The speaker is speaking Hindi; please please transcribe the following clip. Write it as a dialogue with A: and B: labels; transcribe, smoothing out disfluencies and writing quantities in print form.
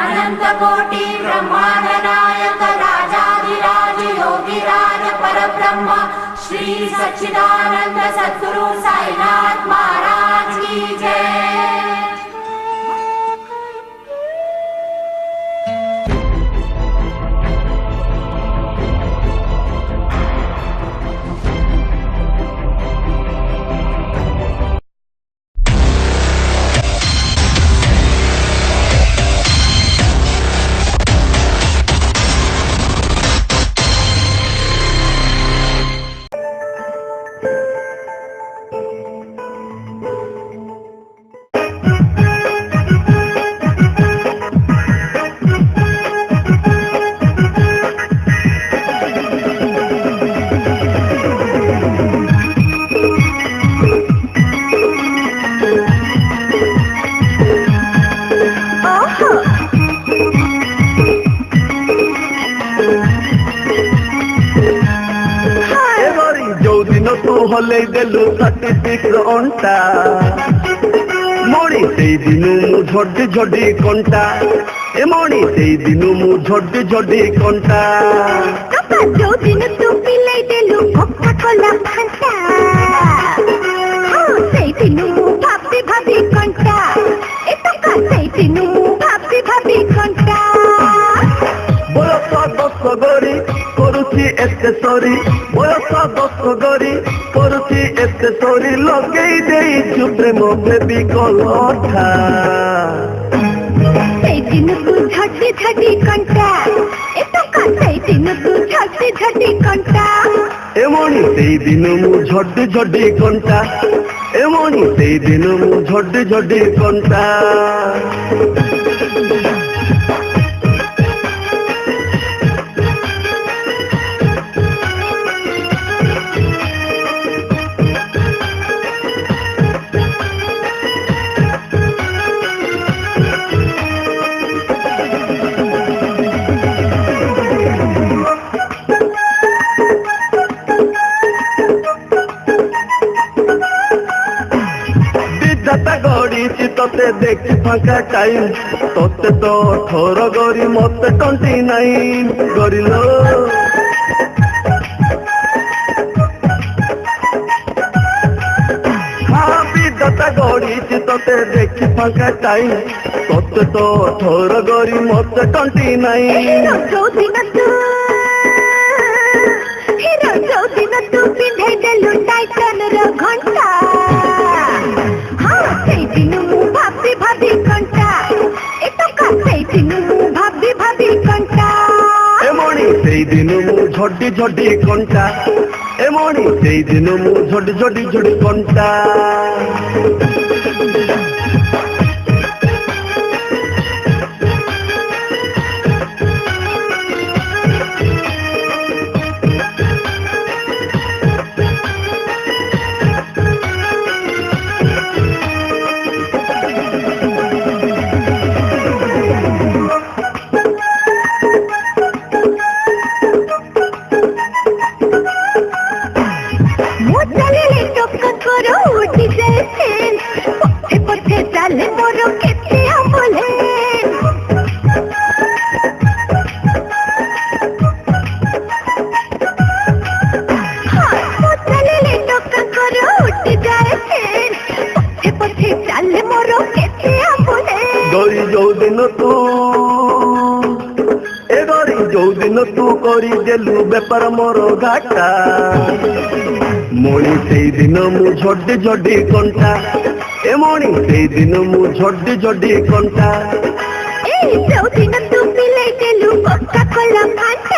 A: अनंत कोटि ब्रह्मांड नायक राजाधिराज योगिराज परब्रह्म श्री सच्चिदानंद सद्गुरु साईनाथ महाराज की जय।
B: हले देलु 36 अंटा मणि से दिन मु झड़ी झड़ी कंटा ए मणि से दिन मु झड़ी झड़ी कंटा
C: जो दिन तू पिले देलु कोका कोला फांटा से दिन मु भाभी भाभी कंटा ए तो से दिन मु भाभी भाभी कंटा
B: बयस 10 गरी करुची एते सरी बयस 10 गरी करुची एते सरी लगेई देई प्रेम बेबी कलठा
C: से दिन तू झटी झटी कंटा ए तो से दिन तू झटी झटी कंटा
B: एमणी से दिन मु झड़ी झड़ी कंटा एमणी से दिन मु झड़ी झड़ी कंटा तोते देख फांका टाइम तोते तो 18 गरी मत 29 गरिलो हाँ विदता गड़ी तोते देख फांका टाइम तोते तो 18 गरी मत 29
C: जो दिन तू पिंधे देलु टाइटन रो घंटा दिन मु भाभी भाभी कंटा ए तो से दिन मु भाभी भाभी कंटा
B: ए मणि से दिन मु झड़ी झड़ी कंटा ए मणि से दिन मु झड़ी झड़ी झड़ी कंटा तू करी देलु बेपार मोर घाटा मणि से दिन मु झड़ी झड़ी कंटा ए मणि से दिन मु झड़ी झड़ी कंटा
C: ए जो दिन तू पिले देलु कोका कोला फांटा